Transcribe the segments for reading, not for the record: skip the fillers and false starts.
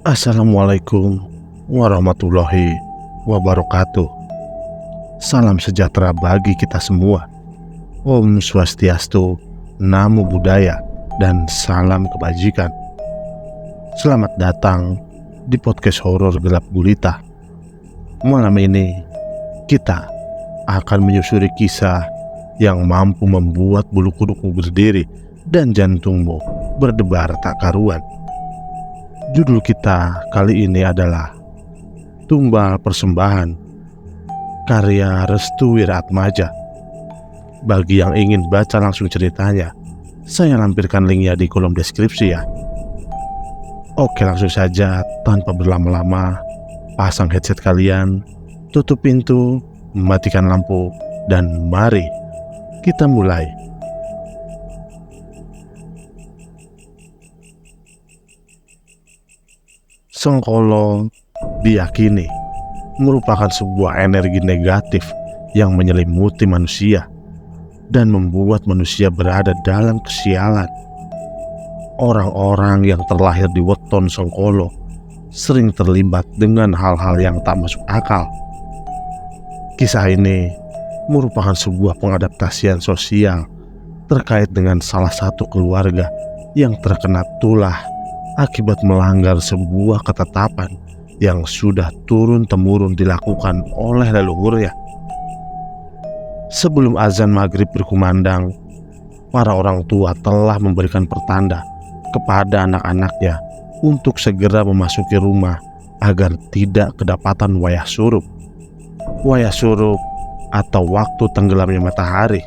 Assalamualaikum warahmatullahi wabarakatuh. Salam sejahtera bagi kita semua. Om Swastiastu, Namo Buddhaya, dan salam kebajikan. Selamat datang di podcast horor gelap gulita. Malam ini kita akan menyusuri kisah yang mampu membuat bulu kudukmu berdiri dan jantungmu berdebar tak karuan. Judul kita kali ini adalah Tumbal Persembahan, karya Restu Wiratmaja. Bagi yang ingin baca langsung ceritanya, saya lampirkan linknya di kolom deskripsi ya. Oke, langsung saja tanpa berlama-lama, pasang headset kalian, tutup pintu, matikan lampu, dan mari kita mulai. Sengkolo diyakini merupakan sebuah energi negatif yang menyelimuti manusia dan membuat manusia berada dalam kesialan. Orang-orang yang terlahir di weton Sengkolo sering terlibat dengan hal-hal yang tak masuk akal. Kisah ini merupakan sebuah pengadaptasian sosial terkait dengan salah satu keluarga yang terkena tulah akibat melanggar sebuah ketetapan yang sudah turun-temurun dilakukan oleh leluhurnya. Sebelum azan maghrib berkumandang, para orang tua telah memberikan pertanda kepada anak-anaknya untuk segera memasuki rumah agar tidak kedapatan wayah surup. Wayah surup atau waktu tenggelamnya matahari.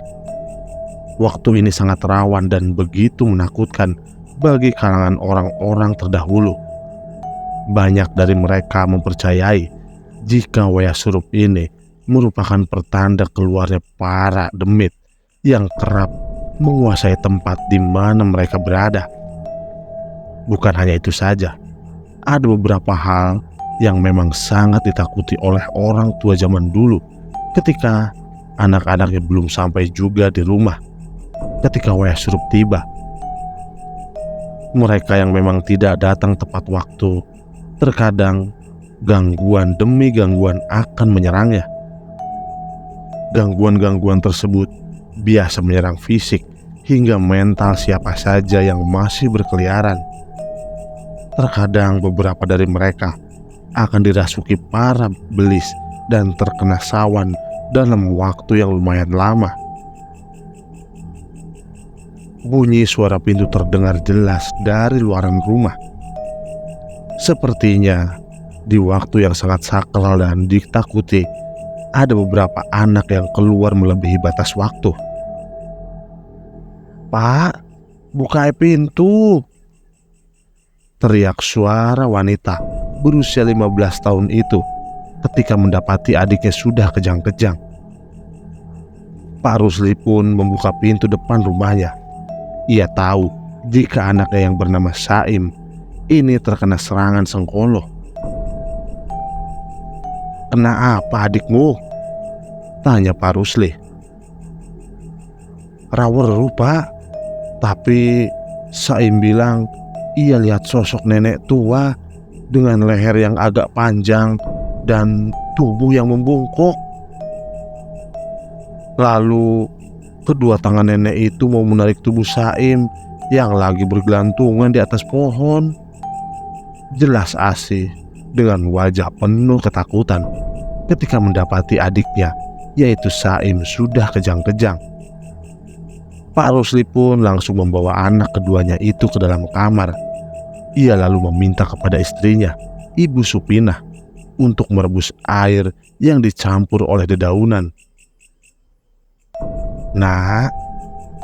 Waktu ini sangat rawan dan begitu menakutkan bagi kalangan orang-orang terdahulu. Banyak dari mereka mempercayai jika wayah surup ini merupakan pertanda keluarnya para demit yang kerap menguasai tempat di mana mereka berada. Bukan hanya itu saja, ada beberapa hal yang memang sangat ditakuti oleh orang tua zaman dulu ketika anak-anaknya belum sampai juga di rumah ketika wayah surup tiba. Mereka yang memang tidak datang tepat waktu, terkadang gangguan demi gangguan akan menyerangnya. Gangguan-gangguan tersebut biasa menyerang fisik hingga mental siapa saja yang masih berkeliaran. Terkadang beberapa dari mereka akan dirasuki para belis dan terkena sawan dalam waktu yang lumayan lama. Bunyi suara pintu terdengar jelas dari luaran rumah. Sepertinya di waktu yang sangat sakral dan ditakuti, ada beberapa anak yang keluar melebihi batas waktu. "Pak, buka pintu!" teriak suara wanita berusia 15 tahun itu ketika mendapati adiknya sudah kejang-kejang. Pak Rusli pun membuka pintu depan rumahnya. Ia tahu jika anaknya yang bernama Saim ini terkena serangan Sengkolo. "Kena apa adikmu?" tanya Pak Rusli. "Raweru, Pak. Tapi Saim bilang ia lihat sosok nenek tua dengan leher yang agak panjang dan tubuh yang membungkuk. Lalu kedua tangan nenek itu mau menarik tubuh Saim yang lagi bergelantungan di atas pohon." Jelas Asih dengan wajah penuh ketakutan ketika mendapati adiknya, yaitu Saim, sudah kejang-kejang. Pak Rusli pun langsung membawa anak keduanya itu ke dalam kamar. Ia lalu meminta kepada istrinya, Ibu Supinah, untuk merebus air yang dicampur oleh dedaunan. "Nak,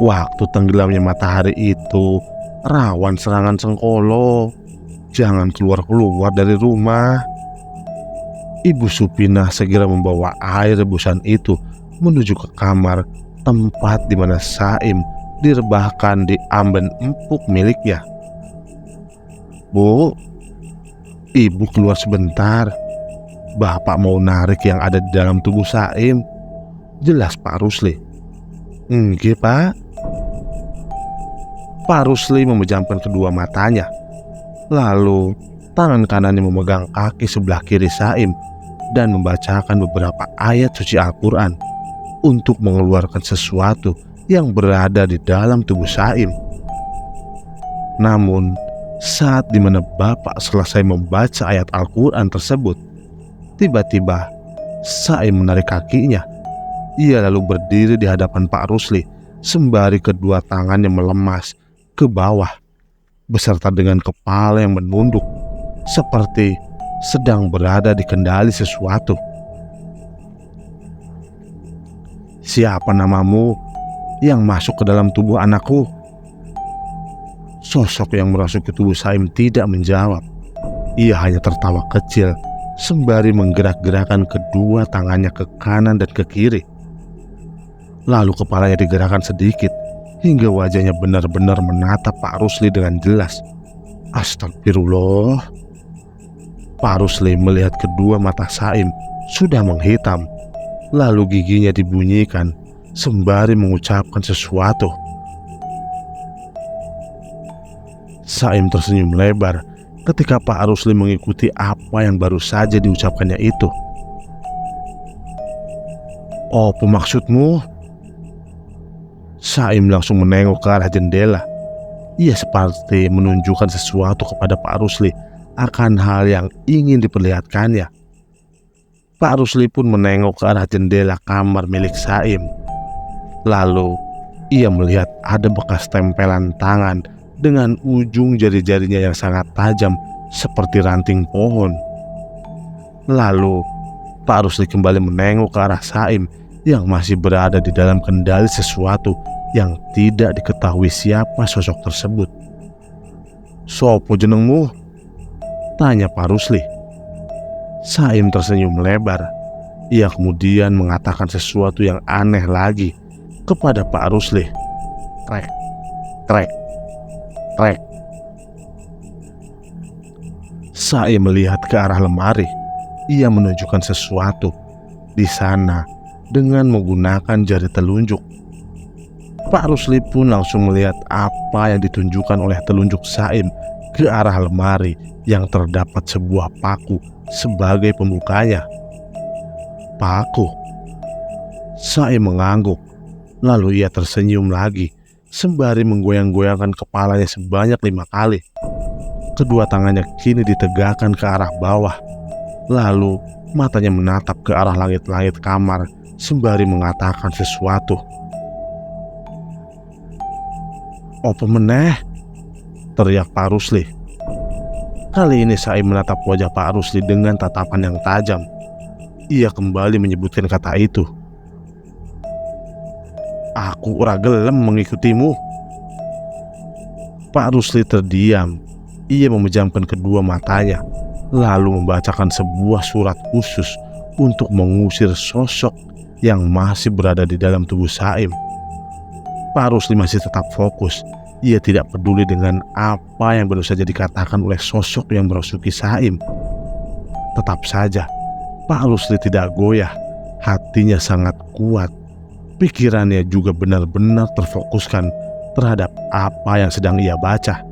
waktu tenggelamnya matahari itu rawan serangan Sengkolo. Jangan keluar-keluar dari rumah." Ibu Supinah segera membawa air rebusan itu menuju ke kamar tempat di mana Saim direbahkan di amben empuk miliknya. "Bu, Ibu keluar sebentar. Bapak mau narik yang ada di dalam tubuh Saim," jelas Pak Rusli. "Nggih, Pak." Pak Rusli memejamkan kedua matanya. Lalu Tangan kanannya memegang kaki sebelah kiri Saim dan membacakan beberapa ayat suci Al-Quran untuk mengeluarkan sesuatu yang berada di dalam tubuh Saim. Namun, saat dimana bapak selesai membaca ayat Al-Quran tersebut, tiba-tiba Saim menarik kakinya. Ia lalu berdiri di hadapan Pak Rusli sembari kedua tangannya melemas ke bawah, beserta dengan kepala yang menunduk, seperti sedang berada di kendali sesuatu. "Siapa namamu yang masuk ke dalam tubuh anakku?" Sosok yang merasuk ke tubuh Saim tidak menjawab. Ia hanya tertawa kecil sembari menggerak-gerakkan kedua tangannya ke kanan dan ke kiri. Lalu kepalanya digerakkan sedikit hingga wajahnya benar-benar menatap Pak Rusli dengan jelas. Astagfirullah. Pak Rusli melihat kedua mata Saim sudah menghitam. Lalu giginya dibunyikan sembari mengucapkan sesuatu. Saim tersenyum lebar ketika Pak Rusli mengikuti apa yang baru saja diucapkannya itu. "Oh, maksudmu?" Saim langsung menengok ke arah jendela. Ia seperti menunjukkan sesuatu kepada Pak Rusli akan hal yang ingin diperlihatkannya. Pak Rusli pun menengok ke arah jendela kamar milik Saim. Lalu ia melihat ada bekas tempelan tangan dengan ujung jari-jarinya yang sangat tajam seperti ranting pohon. Lalu Pak Rusli kembali menengok ke arah Saim yang masih berada di dalam kendali sesuatu yang tidak diketahui siapa sosok tersebut. "Sopo jenengmu?" tanya Pak Rusli. Saim tersenyum lebar. Ia kemudian mengatakan sesuatu yang aneh lagi kepada Pak Rusli. "Krek, krek, krek." Saim melihat ke arah lemari. Ia menunjukkan sesuatu di sana dengan menggunakan jari telunjuk. Pak Rusli pun langsung melihat apa yang ditunjukkan oleh telunjuk Saim ke arah lemari yang terdapat sebuah paku sebagai pembukanya. "Paku?" Saim mengangguk. Lalu ia tersenyum lagi sembari menggoyang-goyangkan kepalanya sebanyak 5 kali. Kedua tangannya kini ditegakkan ke arah bawah. Lalu matanya menatap ke arah langit-langit kamar sembari mengatakan sesuatu. "Apa meneh?" teriak Pak Rusli. Kali ini Saim menatap wajah Pak Rusli dengan tatapan yang tajam. Ia kembali menyebutkan kata itu. "Aku ora gelem mengikutimu." Pak Rusli terdiam. Ia memejamkan kedua matanya, lalu membacakan sebuah surat khusus untuk mengusir sosok yang masih berada di dalam tubuh Saim. Pak Rusli masih tetap fokus. Ia tidak peduli dengan apa yang baru saja dikatakan oleh sosok yang merasuki Saim. Tetap saja, Pak Rusli tidak goyah. Hatinya sangat kuat. Pikirannya juga benar-benar terfokuskan terhadap apa yang sedang ia baca.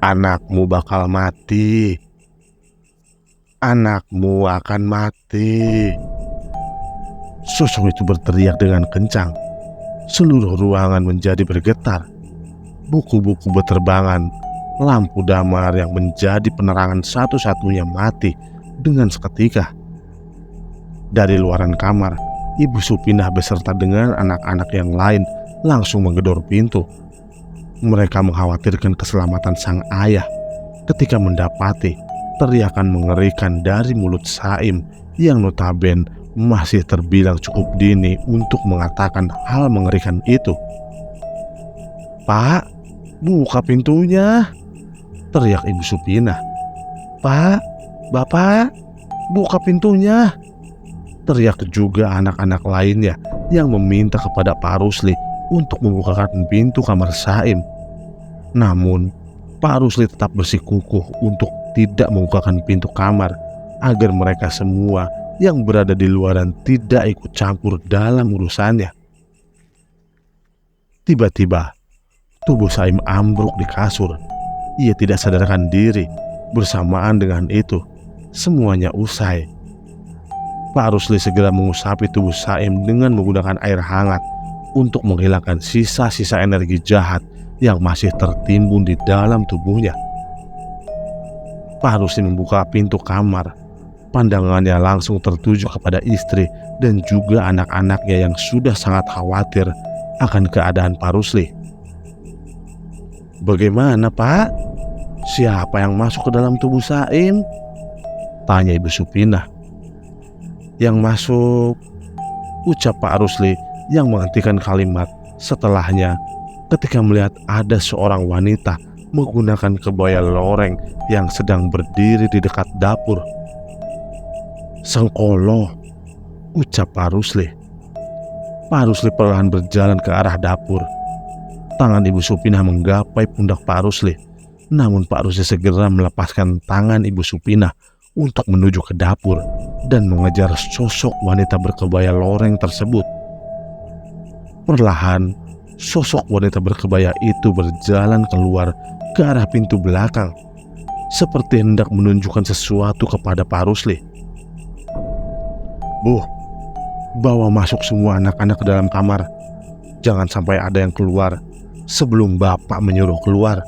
"Anakmu bakal mati. Anakmu akan mati." Sosok itu berteriak dengan kencang. Seluruh ruangan menjadi bergetar. Buku-buku berterbangan. Lampu damar yang menjadi penerangan satu-satunya mati dengan seketika. Dari luaran kamar, Ibu Supinah beserta dengan anak-anak yang lain langsung menggedor pintu. Mereka mengkhawatirkan keselamatan sang ayah ketika mendapati teriakan mengerikan dari mulut Saim yang notabene masih terbilang cukup dini untuk mengatakan hal mengerikan itu. "Pak, buka pintunya!" teriak Ibu Supinah. "Pak, Bapak, buka pintunya!" teriak juga anak-anak lainnya yang meminta kepada Pak Rusli untuk membukakan pintu kamar Saim. Namun, Pak Rusli tetap bersikukuh untuk tidak membukakan pintu kamar agar mereka semua yang berada di luaran tidak ikut campur dalam urusannya. Tiba-tiba, tubuh Saim ambruk di kasur. ia tidak sadarkan diri. Bersamaan dengan itu, semuanya usai. Pak Rusli segera mengusapi tubuh Saim dengan menggunakan air hangat untuk menghilangkan sisa-sisa energi jahat yang masih tertimbun di dalam tubuhnya. Pak Rusli membuka pintu kamar. Pandangannya langsung tertuju kepada istri dan juga anak-anaknya yang sudah sangat khawatir akan keadaan Pak Rusli. "Bagaimana, Pak? Siapa yang masuk ke dalam tubuh Saim?" tanya Ibu Supinah. "Yang masuk," ucap Pak Rusli yang menghentikan kalimat setelahnya ketika melihat ada seorang wanita menggunakan kebaya loreng yang sedang berdiri di dekat dapur. "Sengkolo," ucap Pak Rusli. Pak Rusli perlahan berjalan ke arah dapur. Tangan Ibu Supinah menggapai pundak Pak Rusli. Namun Pak Rusli segera melepaskan tangan Ibu Supinah untuk menuju ke dapur dan mengejar sosok wanita berkebaya loreng tersebut. Perlahan, sosok wanita berkebaya itu berjalan keluar ke arah pintu belakang, seperti hendak menunjukkan sesuatu kepada Pak Rusli. "Bu, bawa masuk semua anak-anak ke dalam kamar. Jangan sampai ada yang keluar sebelum Bapak menyuruh keluar.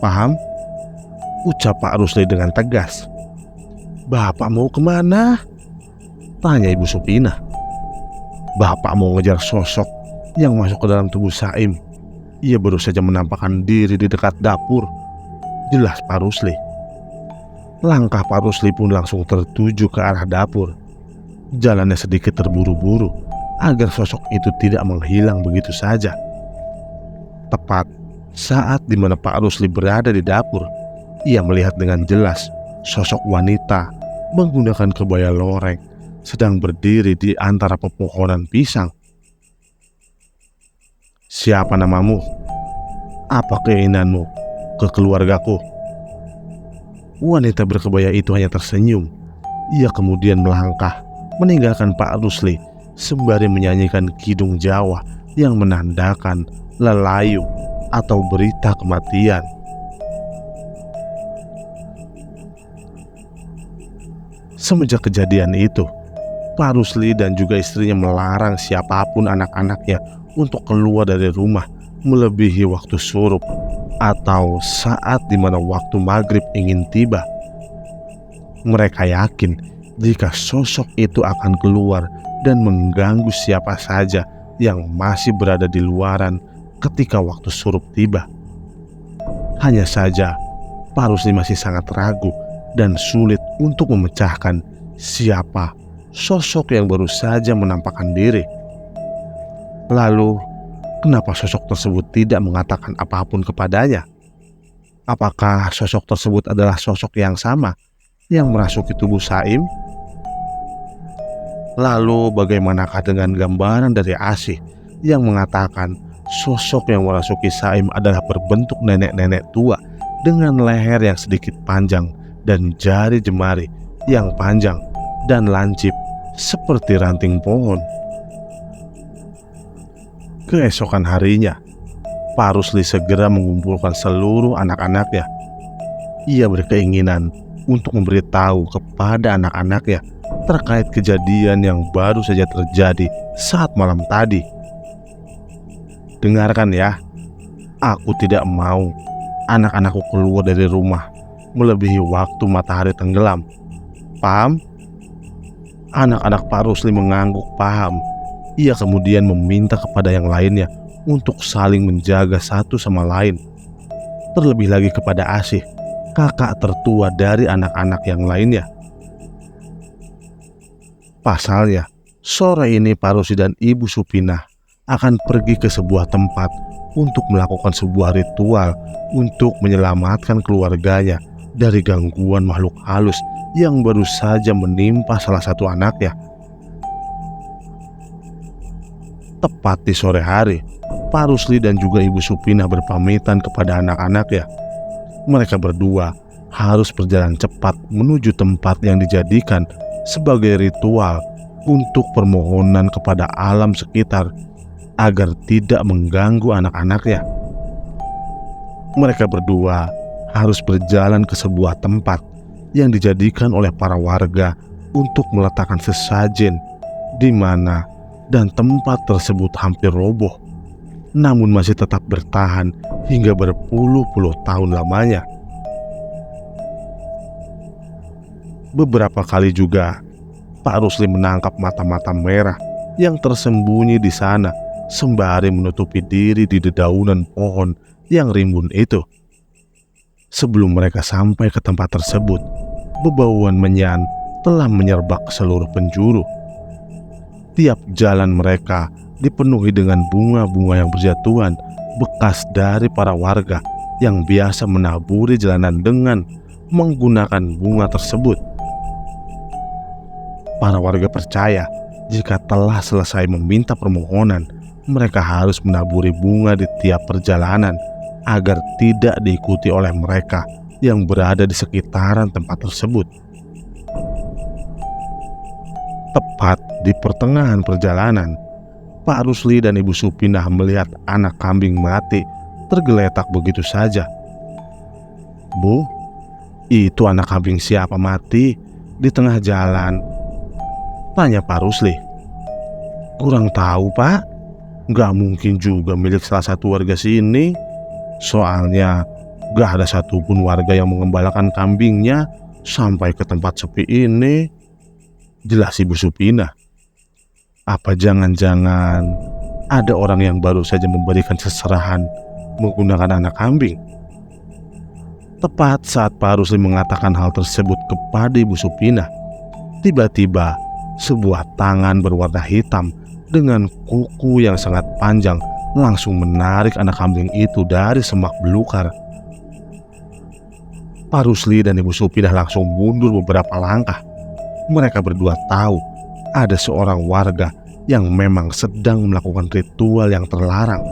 Paham?" ucap Pak Rusli dengan tegas. "Bapak mau kemana?" tanya Ibu Supinah. "Bapak mau ngejar sosok yang masuk ke dalam tubuh Saim. Ia baru saja menampakkan diri di dekat dapur," jelas Pak Rusli. Langkah Pak Rusli pun langsung tertuju ke arah dapur. Jalannya sedikit terburu-buru agar sosok itu tidak menghilang begitu saja. Tepat saat dimana Pak Rusli berada di dapur, ia melihat dengan jelas sosok wanita menggunakan kebaya loreng sedang berdiri di antara pepohonan pisang. "Siapa namamu? Apa keinginanmu ke keluargaku?" Wanita berkebaya itu hanya tersenyum. Ia kemudian melangkah meninggalkan Pak Rusli sembari menyanyikan kidung Jawa yang menandakan lelayu atau berita kematian. Semenjak kejadian itu, Pak Rusli dan juga istrinya melarang siapapun anak-anaknya untuk keluar dari rumah melebihi waktu syuruk atau saat dimana waktu maghrib ingin tiba. Mereka yakin jika sosok itu akan keluar dan mengganggu siapa saja yang masih berada di luaran ketika waktu syuruk tiba. Hanya saja Pak Rusli masih sangat ragu dan sulit untuk memecahkan siapa sosok yang baru saja menampakkan diri. Lalu, kenapa sosok tersebut tidak mengatakan apapun kepadanya? Apakah sosok tersebut adalah sosok yang sama yang merasuki tubuh Saim? Lalu bagaimanakah dengan gambaran dari Asih yang mengatakan sosok yang merasuki Saim adalah berbentuk nenek-nenek tua dengan leher yang sedikit panjang dan jari jemari yang panjang dan lancip seperti ranting pohon? Keesokan harinya, Pak Rusli segera mengumpulkan seluruh anak-anaknya. Ia berkeinginan untuk memberitahu kepada anak-anaknya terkait kejadian yang baru saja terjadi saat malam tadi. "Dengarkan ya, aku tidak mau anak-anakku keluar dari rumah melebihi waktu matahari tenggelam. Paham?" Anak-anak Pak Rusli mengangguk paham. Ia kemudian meminta kepada yang lainnya untuk saling menjaga satu sama lain. Terlebih lagi kepada Asih, kakak tertua dari anak-anak yang lainnya. Pasalnya, sore ini Pak Rusli dan Ibu Supinah akan pergi ke sebuah tempat untuk melakukan sebuah ritual untuk menyelamatkan keluarganya dari gangguan makhluk halus yang baru saja menimpa salah satu anaknya. Tepat di sore hari, Pak Rusli dan juga Ibu Supinah berpamitan kepada anak-anaknya. Mereka berdua harus berjalan cepat menuju tempat yang dijadikan sebagai ritual untuk permohonan kepada alam sekitar agar tidak mengganggu anak-anaknya. Mereka berdua harus berjalan ke sebuah tempat yang dijadikan oleh para warga untuk meletakkan sesajen di mana dan tempat tersebut hampir roboh, namun masih tetap bertahan hingga berpuluh-puluh tahun lamanya. Beberapa kali juga Pak Rusli menangkap mata-mata merah yang tersembunyi di sana sembari menutupi diri di dedaunan pohon yang rimbun itu. Sebelum mereka sampai ke tempat tersebut, bebauan menyan telah menyerbak seluruh penjuru. Tiap jalan mereka dipenuhi dengan bunga-bunga yang berjatuhan bekas dari para warga yang biasa menaburi jalanan dengan menggunakan bunga tersebut. Para warga percaya jika telah selesai meminta permohonan, mereka harus menaburi bunga di tiap perjalanan agar tidak diikuti oleh mereka yang berada di sekitaran tempat tersebut. Tepat di pertengahan perjalanan, Pak Rusli dan Ibu Supinah melihat anak kambing mati tergeletak begitu saja. "Bu, itu anak kambing siapa mati di tengah jalan?" tanya Pak Rusli. "Kurang tahu, Pak. Gak mungkin juga milik salah satu warga sini. Soalnya gak ada satupun warga yang mengembalakan kambingnya sampai ke tempat sepi ini," jelas Ibu Supinah. "Apa jangan-jangan ada orang yang baru saja memberikan seserahan menggunakan anak kambing?" Tepat saat Pak Rusli mengatakan hal tersebut kepada Ibu Supinah, tiba-tiba sebuah tangan berwarna hitam dengan kuku yang sangat panjang langsung menarik anak kambing itu dari semak belukar. Pak Rusli dan Ibu Supinah langsung mundur beberapa langkah. Mereka berdua tahu ada seorang warga yang memang sedang melakukan ritual yang terlarang.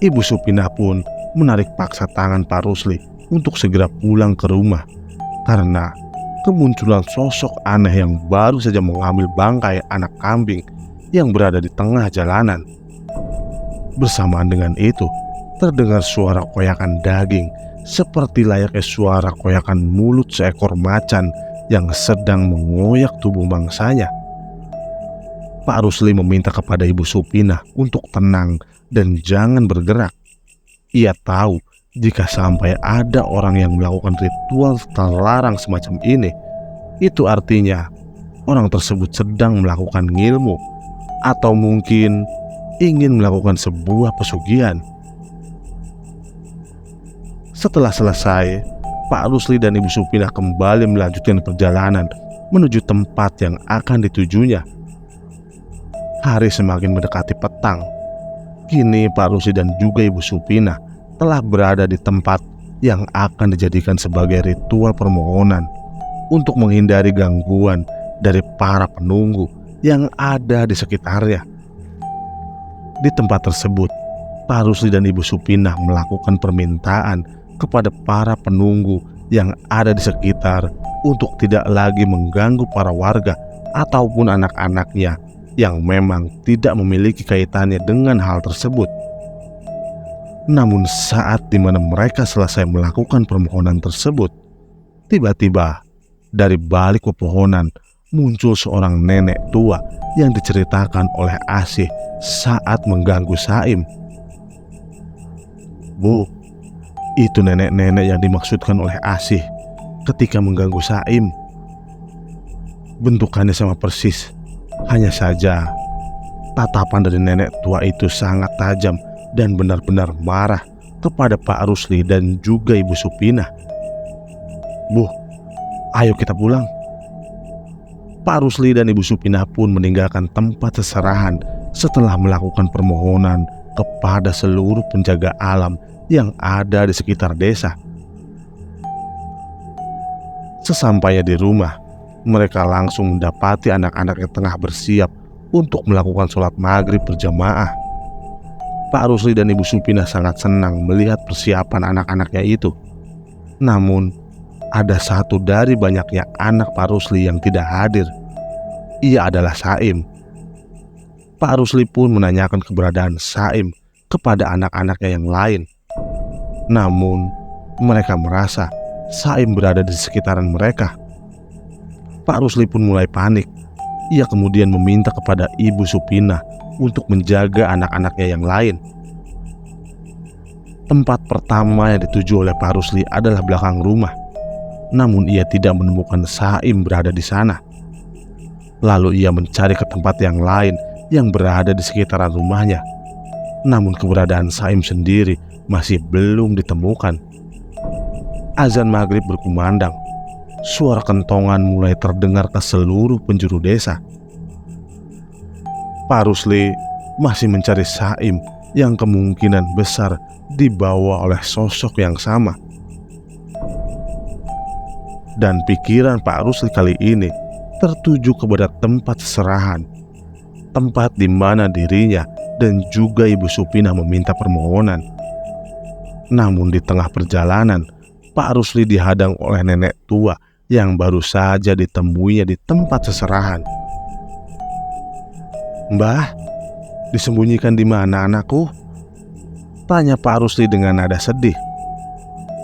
Ibu Supinah pun menarik paksa tangan Pak Rusli untuk segera pulang ke rumah karena kemunculan sosok aneh yang baru saja mengambil bangkai anak kambing yang berada di tengah jalanan. Bersamaan dengan itu, terdengar suara koyakan daging seperti layaknya suara koyakan mulut seekor macan yang sedang mengoyak tubuh mangsanya. Pak Rusli meminta kepada Ibu Supinah untuk tenang dan jangan bergerak. Ia tahu jika sampai ada orang yang melakukan ritual terlarang semacam ini, itu artinya orang tersebut sedang melakukan ngilmu atau mungkin ingin melakukan sebuah pesugihan. Setelah selesai, Pak Rusli dan Ibu Supinah kembali melanjutkan perjalanan menuju tempat yang akan ditujunya. Hari semakin mendekati petang. Kini Pak Rusli dan juga Ibu Supinah telah berada di tempat yang akan dijadikan sebagai ritual permohonan untuk menghindari gangguan dari para penunggu yang ada di sekitarnya. Di tempat tersebut, Pak Rusli dan Ibu Supinah melakukan permintaan kepada para penunggu yang ada di sekitar untuk tidak lagi mengganggu para warga ataupun anak-anaknya yang memang tidak memiliki kaitannya dengan hal tersebut. Namun saat dimana mereka selesai melakukan permohonan tersebut, tiba-tiba dari balik pepohonan muncul seorang nenek tua yang diceritakan oleh Asih saat mengganggu Saim. "Bu, itu nenek-nenek yang dimaksudkan oleh Asih ketika mengganggu Saim. Bentukannya sama persis, hanya saja tatapan dari nenek tua itu sangat tajam dan benar-benar marah kepada Pak Rusli dan juga Ibu Supinah. Bu, ayo kita pulang." Pak Rusli dan Ibu Supinah pun meninggalkan tempat seserahan setelah melakukan permohonan kepada seluruh penjaga alam yang ada di sekitar desa. Sesampainya di rumah, mereka langsung mendapati anak-anak yang tengah bersiap untuk melakukan sholat maghrib berjamaah. Pak Rusli dan Ibu Supinah sangat senang melihat persiapan anak-anaknya itu. Namun, ada satu dari banyaknya anak Pak Rusli yang tidak hadir. Ia adalah Saim. Pak Rusli pun menanyakan keberadaan Saim kepada anak-anaknya yang lain. Namun, mereka merasa Saim berada di sekitaran mereka. Pak Rusli pun mulai panik. Ia kemudian meminta kepada Ibu Supina untuk menjaga anak-anaknya yang lain. Tempat pertama yang dituju oleh Pak Rusli adalah belakang rumah. Namun ia tidak menemukan Saim berada di sana. Lalu ia mencari ke tempat yang lain yang berada di sekitaran rumahnya. Namun keberadaan Saim sendiri masih belum ditemukan. Azan maghrib berkumandang. Suara kentongan mulai terdengar ke seluruh penjuru desa. Pak Rusli masih mencari Saim yang kemungkinan besar dibawa oleh sosok yang sama. Dan pikiran Pak Rusli kali ini tertuju kepada tempat seserahan, tempat di mana dirinya dan juga Ibu Supina meminta permohonan. Namun di tengah perjalanan, Pak Rusli dihadang oleh nenek tua yang baru saja ditemuinya di tempat seserahan. "Mbah, disembunyikan di mana anakku?" tanya Pak Rusli dengan nada sedih.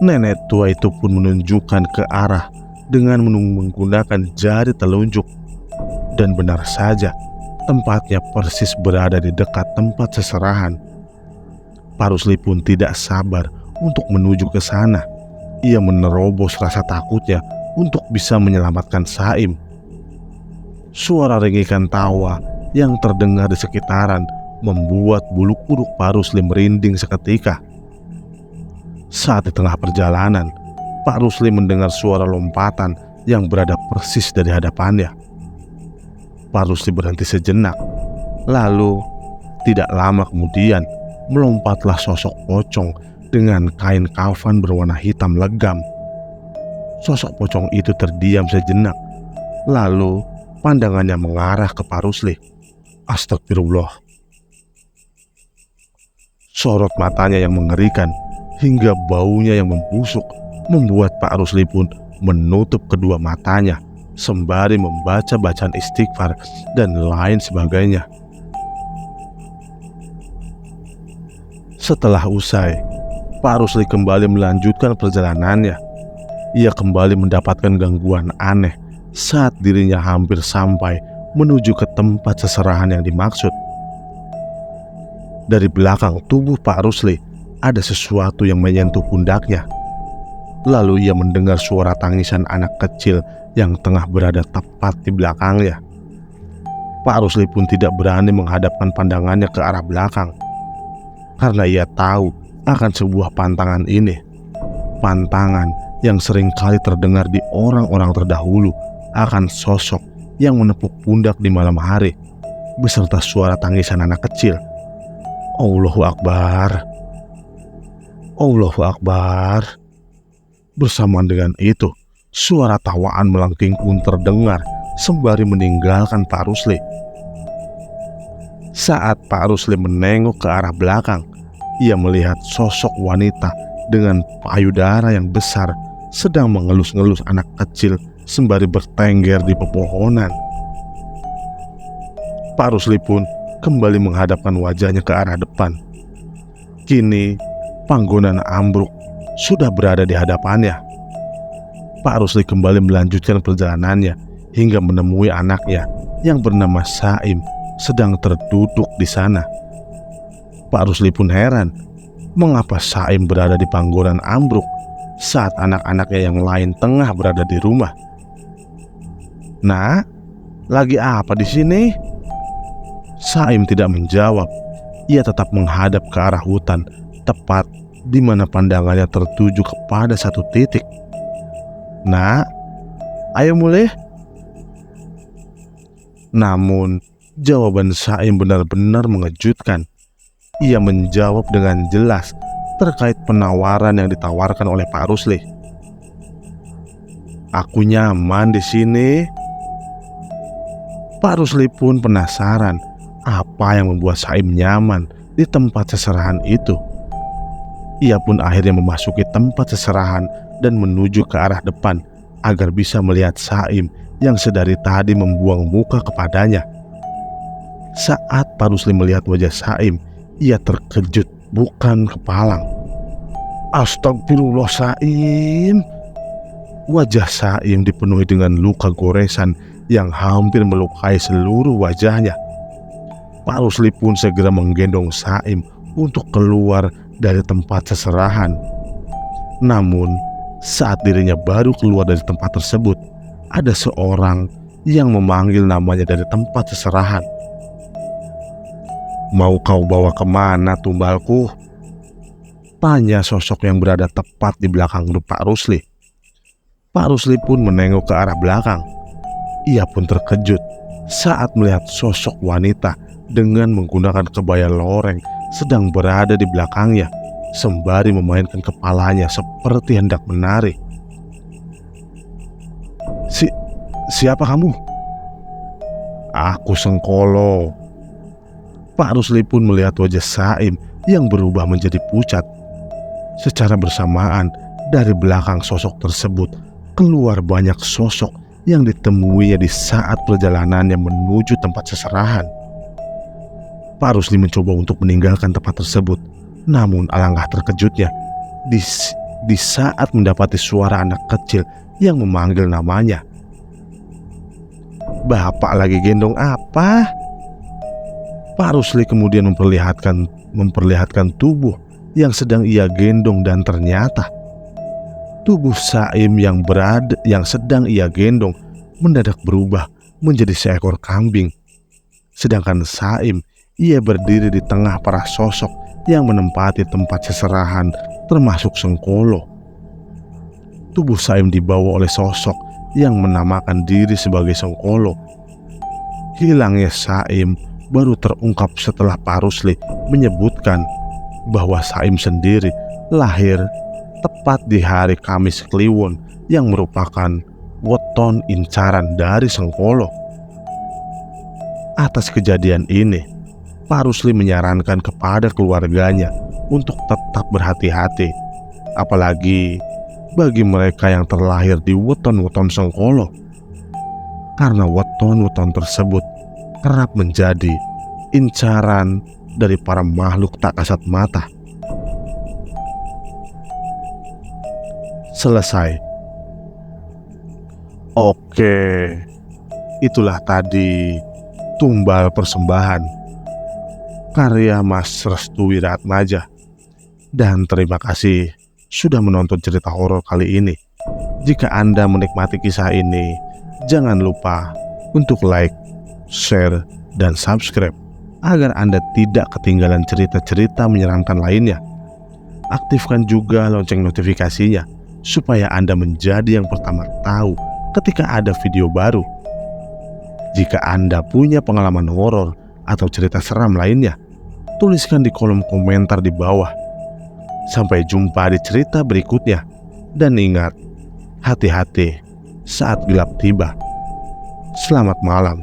Nenek tua itu pun menunjukkan ke arah dengan menggunakan jari telunjuk. Dan benar saja, tempatnya persis berada di dekat tempat seserahan. Pak Rusli pun tidak sabar untuk menuju ke sana. Ia menerobos rasa takutnya untuk bisa menyelamatkan Saim. Suara ringikan tawa yang terdengar di sekitaran membuat bulu kuduk Pak Rusli merinding seketika. Saat di tengah perjalanan, Pak Rusli mendengar suara lompatan yang berada persis dari hadapannya. Pak Rusli berhenti sejenak. Lalu, tidak lama kemudian, melompatlah sosok pocong dengan kain kafan berwarna hitam legam. Sosok pocong itu terdiam sejenak. Lalu, pandangannya mengarah ke Pak Rusli. Astagfirullah. Sorot matanya yang mengerikan hingga baunya yang membusuk membuat Pak Rusli pun menutup kedua matanya sembari membaca bacaan istighfar dan lain sebagainya. Setelah usai, Pak Rusli kembali melanjutkan perjalanannya. Ia kembali mendapatkan gangguan aneh saat dirinya hampir sampai menuju ke tempat seserahan yang dimaksud. Dari belakang tubuh Pak Rusli ada sesuatu yang menyentuh pundaknya. Lalu ia mendengar suara tangisan anak kecil yang tengah berada tepat di belakangnya. Pak Rusli pun tidak berani menghadapkan pandangannya ke arah belakang, karena ia tahu akan sebuah pantangan ini. Pantangan yang sering kali terdengar di orang-orang terdahulu akan sosok yang menepuk pundak di malam hari, beserta suara tangisan anak kecil. Allahu Akbar. Allahu Akbar. Bersamaan dengan itu, suara tawaan melengking pun terdengar sembari meninggalkan Pak Rusli. Saat Pak Rusli menengok ke arah belakang, ia melihat sosok wanita dengan payudara yang besar sedang mengelus-ngelus anak kecil sembari bertengger di pepohonan. Pak Rusli pun kembali menghadapkan wajahnya ke arah depan. Kini panggonan ambruk sudah berada di hadapannya. Pak Rusli kembali melanjutkan perjalanannya hingga menemui anaknya yang bernama Saim sedang terduduk di sana. Pak Rusli pun heran, mengapa Saim berada di panggonan ambruk saat anak-anaknya yang lain tengah berada di rumah. "Nak, lagi apa di sini?" Saim tidak menjawab. Ia tetap menghadap ke arah hutan, tepat di mana pandangannya tertuju kepada satu titik. "Nak, ayo mulai." Namun, jawaban Saim benar-benar mengejutkan. Ia menjawab dengan jelas terkait penawaran yang ditawarkan oleh Pak Rusli. "Aku nyaman di sini." Pak Rusli pun penasaran apa yang membuat Saim nyaman di tempat seserahan itu. Ia pun akhirnya memasuki tempat seserahan dan menuju ke arah depan agar bisa melihat Saim yang sedari tadi membuang muka kepadanya. Saat Pak Rusli melihat wajah Saim, ia terkejut bukan kepalang. Astagfirullah Saim. Wajah Saim dipenuhi dengan luka goresan yang hampir melukai seluruh wajahnya. Pak Rusli pun segera menggendong Saim untuk keluar dari tempat seserahan. Namun, saat dirinya baru keluar dari tempat tersebut, ada seorang yang memanggil namanya dari tempat seserahan. "Mau kau bawa kemana tumbalku?" tanya sosok yang berada tepat di belakang Pak Rusli. Pak Rusli pun menengok ke arah belakang. Ia pun terkejut saat melihat sosok wanita dengan menggunakan kebaya loreng sedang berada di belakangnya, sembari memainkan kepalanya seperti hendak menari. Siapa kamu?" "Aku Sengkolo." Pak Rusli pun melihat wajah Saim yang berubah menjadi pucat. Secara bersamaan, dari belakang sosok tersebut keluar banyak sosok yang ditemuinya di saat perjalanannya menuju tempat seserahan. Pak Rusli mencoba untuk meninggalkan tempat tersebut, namun alangkah terkejutnya di saat mendapati suara anak kecil yang memanggil namanya. "Bapak lagi gendong apa?" Pak Rusli kemudian memperlihatkan tubuh yang sedang ia gendong, dan ternyata tubuh Saim yang sedang ia gendong mendadak berubah menjadi seekor kambing. Sedangkan Saim, ia berdiri di tengah para sosok yang menempati tempat seserahan, termasuk Sengkolo. Tubuh Saim dibawa oleh sosok yang menamakan diri sebagai Sengkolo. Hilangnya Saim baru terungkap setelah Pak Rusli menyebutkan bahwa Saim sendiri lahir tepat di hari Kamis Kliwon yang merupakan weton incaran dari Sengkolo. Atas kejadian ini, Pak Rusli menyarankan kepada keluarganya untuk tetap berhati-hati, apalagi bagi mereka yang terlahir di weton-weton Sengkolo, karena weton-weton tersebut kerap menjadi incaran dari para makhluk tak kasat mata. Selesai. Oke, itulah tadi Tumbal Persembahan karya Mas Restu Wiratmaja. Dan terima kasih sudah menonton cerita horor kali ini. Jika Anda menikmati kisah ini, jangan lupa untuk like, share, dan subscribe agar Anda tidak ketinggalan cerita-cerita menyeramkan lainnya. Aktifkan juga lonceng notifikasinya supaya Anda menjadi yang pertama tahu ketika ada video baru. Jika Anda punya pengalaman horor atau cerita seram lainnya, tuliskan di kolom komentar di bawah. Sampai jumpa di cerita berikutnya. Dan ingat, hati-hati saat gelap tiba. Selamat malam.